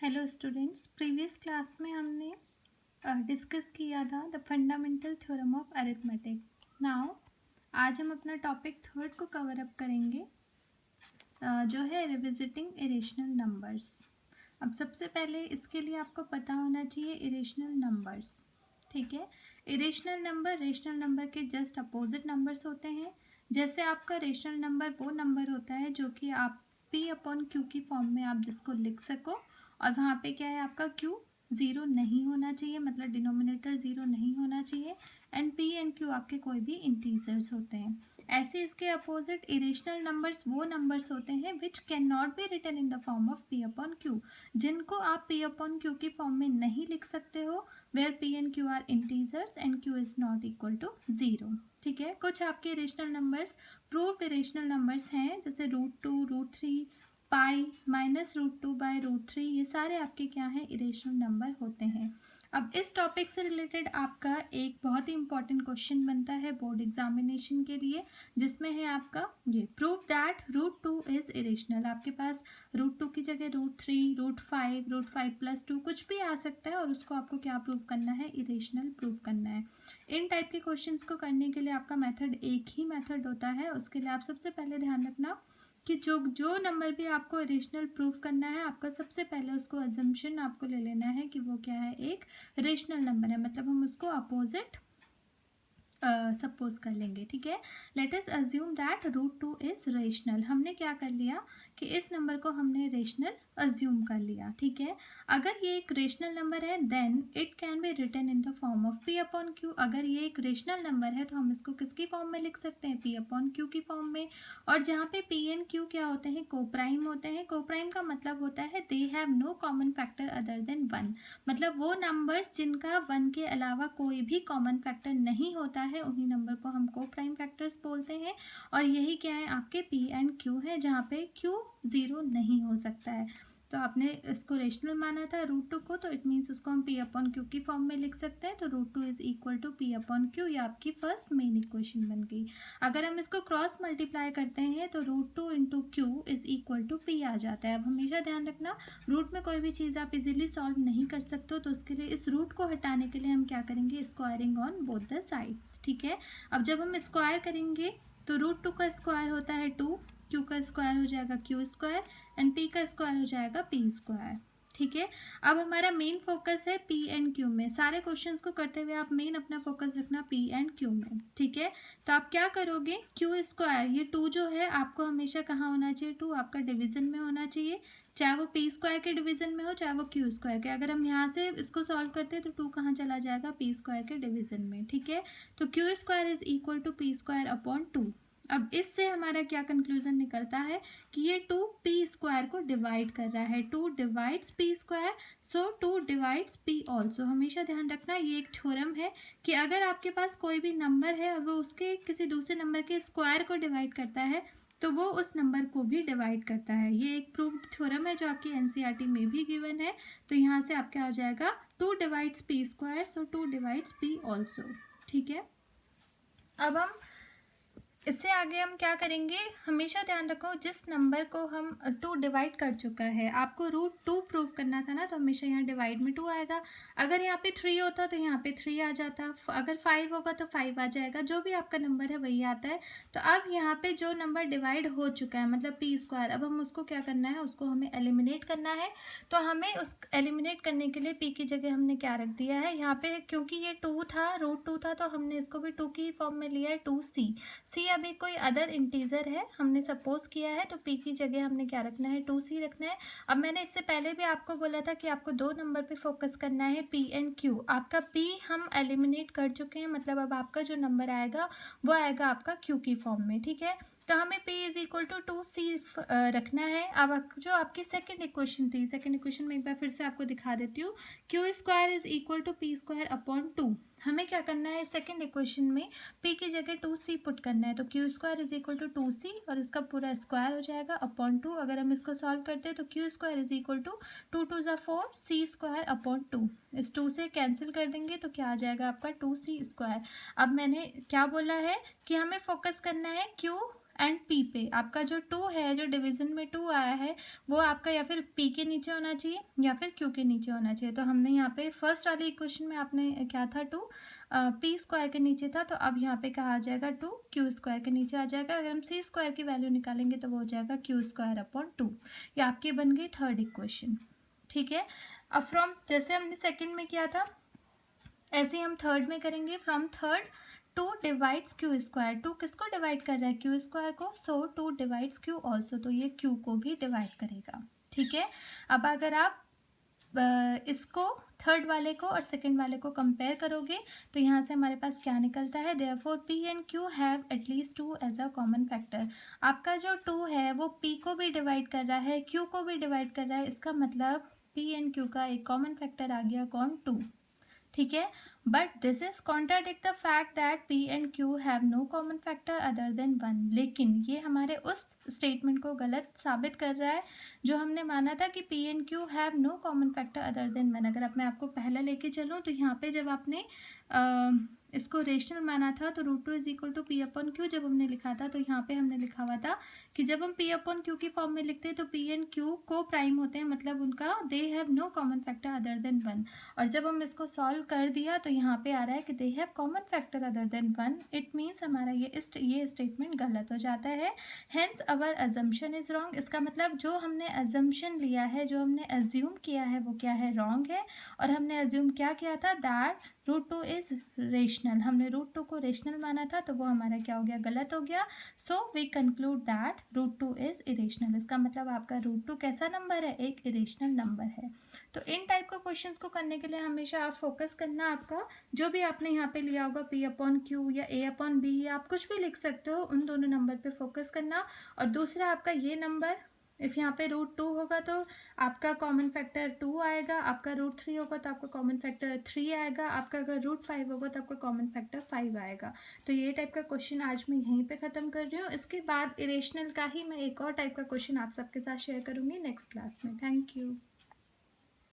Hello students, previous class में हमने discuss किया था the fundamental theorem of arithmetic. Now आज हम अपना टॉपिक थर्ड को कवर अप करेंगे, जो है रिविजिटिंग इरेशनल नंबर्स। अब सबसे पहले इसके लिए आपको पता होना चाहिए इरेशनल नंबर्स। ठीक है, इरेशनल नंबर रेशनल नंबर के जस्ट अपोजिट नंबर्स होते हैं। जैसे आपका रेशनल नंबर वो नंबर होता है जो कि आप p अपॉन q की फॉर्म में आप जिसको लिख सको, और वहाँ पे क्या है आपका q ज़ीरो नहीं होना चाहिए, मतलब डिनोमिनेटर ज़ीरो नहीं होना चाहिए, एंड p एंड q आपके कोई भी इंटीजर्स होते हैं। ऐसे इसके अपोजिट इरेशनल नंबर्स वो नंबर्स होते हैं which can not be written in the form of p upon q, जिनको आप p अपॉन q की फॉर्म में नहीं लिख सकते हो, where p and q are integers and q is not equal to zero. ठीक है, कुछ आपके irrational numbers proved irrational numbers हैं, जैसे √2, √3, पाई, -√2/√3, ये सारे आपके क्या हैं, इरेशनल नंबर होते हैं। अब इस टॉपिक से रिलेटेड आपका एक बहुत ही इंपॉर्टेंट क्वेश्चन बनता है बोर्ड एग्जामिनेशन के लिए, जिसमें है आपका ये प्रूव दैट √2 इज इरेशनल। आपके पास √2 की जगह √3, √5, √5+2 कुछ भी आ सकता है, और उसको आपको क्या प्रूव करना है, इरेशनल प्रूव करना है। इन टाइप के क्वेश्चंस को करने के लिए आपका मेथड एक ही मेथड होता है। उसके लिए आप सबसे पहले ध्यान रखना कि जो नंबर भी आपको रेशनल प्रूफ करना है, आपका सबसे पहले उसको अजम्पशन आपको ले लेना है कि वो क्या है, एक रेशनल नंबर है, मतलब हम उसको अपोजिट सपोज कर लेंगे। ठीक है, let us assume that √2 is rational. हमने क्या कर लिया कि इस नंबर को हमने रेशनल अज्यूम कर लिया। ठीक है, अगर ये एक रेशनल नंबर है then it can be written in the form of p upon q। अगर ये एक रेशनल नंबर है तो हम इसको किसकी फॉर्म में लिख सकते हैं, p अपॉन q की फॉर्म में। और जहाँ पे p एंड q क्या होते हैं, कोप्राइम होते हैं। कोप्राइम का मतलब होता है they have no common factor other than 1, मतलब वो नंबर्स जिनका 1 के अलावा कोई भी कॉमन फैक्टर नहीं होता है, उन्हीं नंबर को हम कोप्राइम फैक्टर्स बोलते हैं। और यही क्या है, आपके p एंड q है, जहाँ पे q ज़ीरो नहीं हो सकता है। तो आपने इसको रेशनल माना था √2 को, तो इट मीन्स उसको हम p अपॉन q की फॉर्म में लिख सकते हैं। तो √2 is equal to p upon q, ये आपकी फर्स्ट मेन इक्वेशन बन गई। अगर हम इसको क्रॉस मल्टीप्लाई करते हैं तो √2 into Q is equal to p आ जाता है। अब हमेशा ध्यान रखना, रूट में कोई भी चीज़ आप इजीली सॉल्व नहीं कर सकते हो, तो उसके लिए इस रूट को हटाने के लिए हम क्या करेंगे, squaring on both the sides. ठीक है, अब जब हम स्क्वायर करेंगे तो √2 का स्क्वायर होता है 2, q का स्क्वायर हो जाएगा q² एंड p का स्क्वायर हो जाएगा p²। ठीक है, अब हमारा मेन फोकस है p एंड q में। सारे क्वेश्चंस को करते हुए आप मेन अपना फोकस रखना p एंड q में। ठीक है, तो आप क्या करोगे, q², ये 2 जो है आपको हमेशा कहाँ होना चाहिए, 2 आपका डिवीजन में होना चाहिए, चाहे वो p² के डिवीजन में हो चाहे वो q² के। अगर हम यहाँ से इसको सॉल्व करते हैं तो 2 कहाँ चला जाएगा, p² के डिवीजन में। ठीक है, तो q² is equal to p² upon 2। अब इससे हमारा क्या कंक्लूजन निकलता है कि ये 2 p² को डिवाइड कर रहा है, 2 डिवाइड्स p², सो 2 डिवाइड्स p ऑल्सो। हमेशा ध्यान रखना, ये एक थ्योरम है कि अगर आपके पास कोई भी नंबर है और वो उसके किसी दूसरे नंबर के स्क्वायर को डिवाइड करता है तो वो उस नंबर को भी डिवाइड करता है। ये एक प्रूव्ड थ्योरम है जो आपकी एनसीईआरटी में भी गिवन है। तो यहाँ से आपके आ जाएगा 2 डिवाइड्स p², सो 2 डिवाइड्स p ऑल्सो। ठीक है, अब हम इससे आगे हम क्या करेंगे, हमेशा ध्यान रखो जिस नंबर को हम 2 डिवाइड कर चुका है, आपको √2 प्रूव करना था ना, तो हमेशा यहाँ डिवाइड में 2 आएगा। अगर यहाँ पे 3 होता तो यहाँ पे 3 आ जाता, अगर 5 होगा तो 5 आ जाएगा, जो भी आपका नंबर है वही आता है। तो अब यहाँ पे जो नंबर डिवाइड हो चुका है मतलब p², अब हम उसको क्या करना है, उसको हमें एलिमिनेट करना है। तो हमें उस एलिमिनेट करने के लिए p की जगह हमने क्या रख दिया है यहाँ पे, क्योंकि ये 2 था, √2 था, तो हमने इसको भी 2 की फॉर्म में लिया है, 2c। c अभी कोई अदर इंटीजर है हमने सपोज किया है, तो p की जगह हमने क्या रखना है, 2c रखना है। अब मैंने इससे पहले भी आपको बोला था कि आपको 2 नंबर पे फोकस करना है, p एंड q। आपका p हम एलिमिनेट कर चुके हैं, मतलब अब आपका जो नंबर आएगा वो आएगा आपका q की फॉर्म में। ठीक है, तो हमें p is equal to 2c रखना है। अब जो आपकी सेकेंड इक्वेशन थी, सेकेंड इक्वेशन में एक बार फिर से आपको दिखा देती हूँ, q² is equal to p² upon 2। हमें क्या करना है, सेकेंड इक्वेशन में p की जगह 2c पुट करना है, तो q² is equal to 2c और इसका पूरा स्क्वायर हो जाएगा अपॉन 2। अगर हम इसको सॉल्व करते हैं तो q² इज इक्वल टू 2 2 ज़ा 4, c² अपॉन 2। इस 2 से कैंसिल कर देंगे तो क्या आ जाएगा आपका 2c²। अब मैंने क्या बोला है कि हमें फोकस करना है q एंड पी पे आपका जो 2 है, जो डिवीज़न में 2 आया है, वो आपका या फिर पी के नीचे होना चाहिए या फिर क्यू के नीचे होना चाहिए। तो हमने यहाँ पे फर्स्ट वाले इक्वेशन में आपने क्या था, 2 पी स्क्वायर के नीचे था, तो अब यहाँ पे कहा आ जाएगा 2 क्यू स्क्वायर के नीचे आ जाएगा। अगर हम सी स्क्वायर की वैल्यू निकालेंगे तो वो हो जाएगा क्यू स्क्वायर अपॉन 2। ये आपकी बन गई थर्ड इक्वेशन। ठीक है, अब फ्रॉम जैसे हमने सेकेंड में किया था ऐसे ही हम थर्ड में करेंगे। From third 2 divides Q square, 2 किसको डिवाइड कर रहा है, क्यू स्क्वायर को, सो 2 डिवाइड्स क्यू ऑल्सो, तो ये क्यू को भी डिवाइड करेगा। ठीक है, अब अगर आप इसको थर्ड वाले को और सेकंड वाले को कंपेयर करोगे तो यहाँ से हमारे पास क्या निकलता है, therefore P and Q have एटलीस्ट 2 एज अ कॉमन फैक्टर। आपका जो 2 है वो पी को भी डिवाइड कर रहा है, क्यू को भी डिवाइड कर रहा है, इसका मतलब पी एंड क्यू का एक कॉमन फैक्टर आ गया, कौन, 2। ठीक है, but this is contradict the fact that P and Q have no common factor other than 1। लेकिन ये हमारे उस स्टेटमेंट को गलत साबित कर रहा है जो हमने माना था कि P and Q have no common factor other than 1। अगर मैं आपको पहला लेके चलूँ तो यहाँ पे जब आपने इसको रेशनल माना था तो √2 is equal to P upon Q जब हमने लिखा था, तो यहाँ पे हमने लिखा हुआ था कि जब हम पी अपॉन क्यू की फॉर्म में लिखते हैं तो पी एंड क्यू को प्राइम होते हैं, मतलब उनका they have no common factor other than 1। और जब हम इसको सॉल्व कर दिया तो यहाँ पे आ रहा है कि they have common factor other than 1। It means हमारा ये स्टेटमेंट गलत हो जाता है। Hence our assumption is wrong. इसका मतलब जो हमने अजम्पशन लिया है, जो हमने अज्यूम किया है, वो क्या है, रॉन्ग है। और हमने अज्यूम क्या किया था, दैट √2 इज रेशनल। हमने √2 को रेशनल माना था तो वो हमारा क्या हो गया, गलत हो गया। So we conclude that √2 is irrational. इसका मतलब आपका √2 कैसा नंबर है, एक इरेशनल नंबर है। तो इन टाइप के क्वेश्चंस को करने के लिए हमेशा आप फोकस करना, आपका जो भी आपने यहाँ पे लिया होगा पी अपॉन क्यू या ए अपॉन बी, या आप कुछ भी लिख सकते हो, उन दोनों नंबर पे फोकस करना। और दूसरा आपका ये नंबर, इफ़ यहाँ पे √2 होगा तो आपका कॉमन फैक्टर 2 आएगा, आपका √3 होगा तो आपका कॉमन फैक्टर 3 आएगा, आपका अगर √5 होगा तो आपका कॉमन फैक्टर 5 आएगा। तो ये टाइप का क्वेश्चन आज मैं यहीं पे ख़त्म कर रही हूँ। इसके बाद इरेशनल का ही मैं एक और टाइप का क्वेश्चन आप सबके साथ शेयर करूँगी नेक्स्ट क्लास में। Thank you.